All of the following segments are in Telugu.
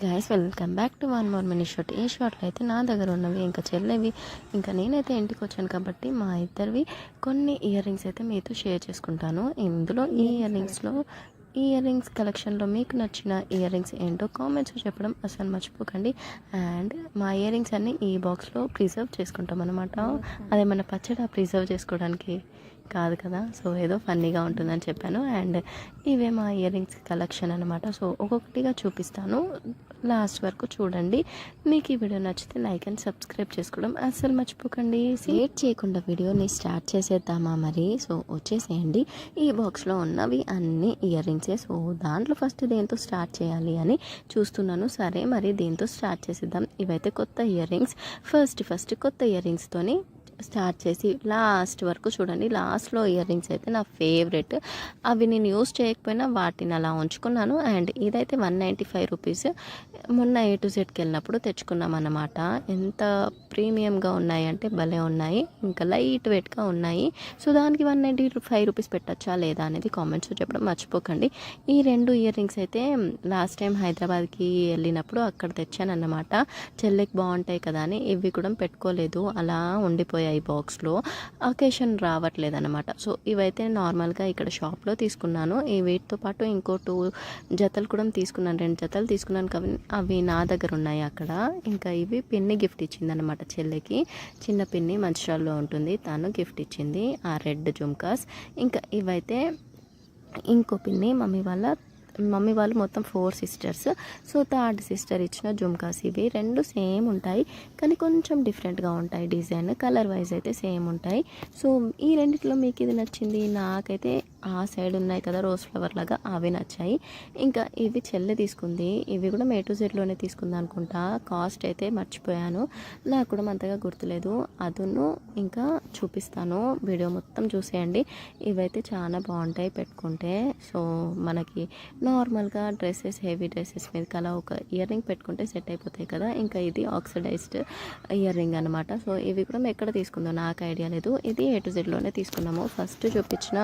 Guys welcome back to one more mini shot. ఈ షార్ట్లో అయితే నా దగ్గర ఉన్నవి ఇంకా చెల్లెవి ఇంకా నేనైతే ఇంటికి వచ్చాను కాబట్టి మా ఇద్దరివి కొన్ని ఇయర్ రింగ్స్ అయితే మీతో షేర్ చేసుకుంటాను. ఇందులో ఈ ఇయర్ రింగ్స్ కలెక్షన్లో మీకు నచ్చిన ఇయర్ రింగ్స్ ఏంటో కామెంట్స్ చెప్పడం అసలు మర్చిపోకండి. అండ్ మా ఇయర్ రింగ్స్ అన్నీ ఈ బాక్స్లో ప్రిజర్వ్ చేసుకుంటాం అనమాట. అదేమన్నా పచ్చడా ప్రిజర్వ్ చేసుకోవడానికి కాదు కదా, సో ఏదో ఫన్నీగా ఉంటుందని చెప్పాను. అండ్ ఇవే మా ఇయర్ రింగ్స్ కలెక్షన్ అనమాట. సో ఒక్కొక్కటిగా చూపిస్తాను, లాస్ట్ వరకు చూడండి. మీకు ఈ వీడియో నచ్చితే లైక్ అండ్ సబ్స్క్రైబ్ చేసుకోవడం అస్సలు మర్చిపోకండి. లేట్ చేయకుండా వీడియోని స్టార్ట్ చేసేద్దామా మరి? సో వచ్చేసేయండి. ఈ బాక్స్లో ఉన్నవి అన్ని ఇయర్ రింగ్సే. సో దాంట్లో ఫస్ట్ దేంతో స్టార్ట్ చేయాలి అని చూస్తున్నాను. సరే మరి దేంతో స్టార్ట్ చేసేద్దాం. ఇవైతే కొత్త ఇయర్ రింగ్స్. ఫస్ట్ కొత్త ఇయర్ రింగ్స్తోని స్టార్ట్ చేసి లాస్ట్ వరకు చూడండి. లాస్ట్లో ఇయర్ రింగ్స్ అయితే నా ఫేవరెట్. అవి నేను యూస్ చేయకపోయినా వాటిని అలా ఉంచుకున్నాను. అండ్ ఇదైతే 195 రూపీస్. మొన్న A to Zకి వెళ్ళినప్పుడు తెచ్చుకున్నాం అన్నమాట. ఎంత ప్రీమియంగా ఉన్నాయి అంటే భలే ఉన్నాయి, ఇంకా లైట్ వెయిట్గా ఉన్నాయి. సో దానికి 195 రూపీస్ పెట్టచ్చా లేదా అనేది కామెంట్స్ చెప్పడం మర్చిపోకండి. ఈ రెండు ఇయర్ రింగ్స్ అయితే లాస్ట్ టైం హైదరాబాద్కి వెళ్ళినప్పుడు అక్కడ తెచ్చాను అన్నమాట. చెల్లెకి బాగుంటాయి కదా అని. ఇవి కూడా పెట్టుకోలేదు, అలా ఉండిపోయాయి బాక్స్లో. అకేషన్ రావట్లేదు అనమాట. సో ఇవైతే నార్మల్గా ఇక్కడ షాప్లో తీసుకున్నాను. ఈ వీటితో పాటు ఇంకో 2 జతలు కూడా తీసుకున్నాను. 2 జతలు తీసుకున్నాను కాబట్టి అవి నా దగ్గర ఉన్నాయి అక్కడ. ఇంకా ఇవి పిన్ని గిఫ్ట్ ఇచ్చింది అనమాట చెల్లెకి. చిన్న పిన్ని మంచిర్యాలలో ఉంటుంది, తను గిఫ్ట్ ఇచ్చింది ఆ రెడ్ జుమ్కాస్. ఇంకా ఇవైతే ఇంకో పిన్ని మమ్మీ వాళ్ళు మొత్తం 4 సిస్టర్స్. సో థర్డ్ సిస్టర్ ఇచ్చిన జుమ్కాస్. ఇవి 2 సేమ్ ఉంటాయి కానీ కొంచెం డిఫరెంట్గా ఉంటాయి. డిజైన్ కలర్ వైజ్ అయితే సేమ్ ఉంటాయి. సో ఈ రెండిట్లో మీకు ఇది నచ్చింది. నాకైతే ఆ సైడ్ ఉన్నాయి కదా రోజ్ ఫ్లవర్ లాగా, అవి నచ్చాయి. ఇంకా ఇవి చెల్లె తీసుకుంది. ఇవి కూడా A to Zలోనే తీసుకుంది అనుకుంటా. కాస్ట్ అయితే మర్చిపోయాను, నాకు కూడా అంతగా గుర్తులేదు. అదును ఇంకా చూపిస్తాను, వీడియో మొత్తం చూసేయండి. ఇవైతే చాలా బాగుంటాయి పెట్టుకుంటే. సో మనకి నార్మల్గా డ్రెస్సెస్, హెవీ డ్రెస్సెస్ మీదకి అలా ఒక ఇయర్ రింగ్ పెట్టుకుంటే సెట్ అయిపోతాయి కదా. ఇంకా ఇది ఆక్సిడైజ్డ్ ఇయర్ రింగ్ అనమాట. సో ఇవి కూడా ఎక్కడ తీసుకుందో నాకు ఐడియా లేదు. ఇది A to Zలోనే తీసుకున్నాము. ఫస్ట్ చూపించిన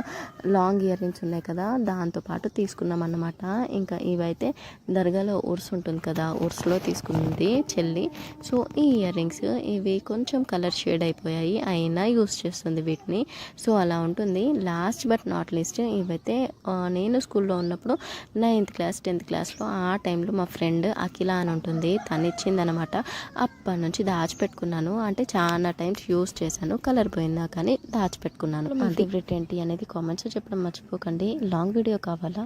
లాంగ్ ఇయర్ రింగ్స్ ఉన్నాయి కదా, దాంతోపాటు తీసుకున్నాం అన్నమాట. ఇంకా ఇవైతే దర్గాలో ఉర్స్ ఉంటుంది కదా, ఉర్స్లో తీసుకుంది చెల్లి. సో ఈ ఇయర్ రింగ్స్ ఇవి కొంచెం కలర్ షేడ్ అయిపోయాయి, అయినా యూస్ చేస్తుంది వీటిని. సో అలా ఉంటుంది. లాస్ట్ బట్ నాట్ లీస్ట్ ఇవైతే నేను స్కూల్లో ఉన్నప్పుడు 9th క్లాస్ 10th క్లాస్లో ఆ టైంలో మా ఫ్రెండ్ అఖిల అని ఉంటుంది, తను ఇచ్చిందనమాట. అప్పటి నుంచి దాచిపెట్టుకున్నాను. అంటే చాలా టైమ్స్ యూస్ చేశాను, కలర్ పోయిందా కానీ దాచిపెట్టుకున్నాను. ఫేవరెట్ ఏంటి అనేది కామెంట్స్ చెప్పడం మర్చిపోకండి. లాంగ్ వీడియో కావాలా?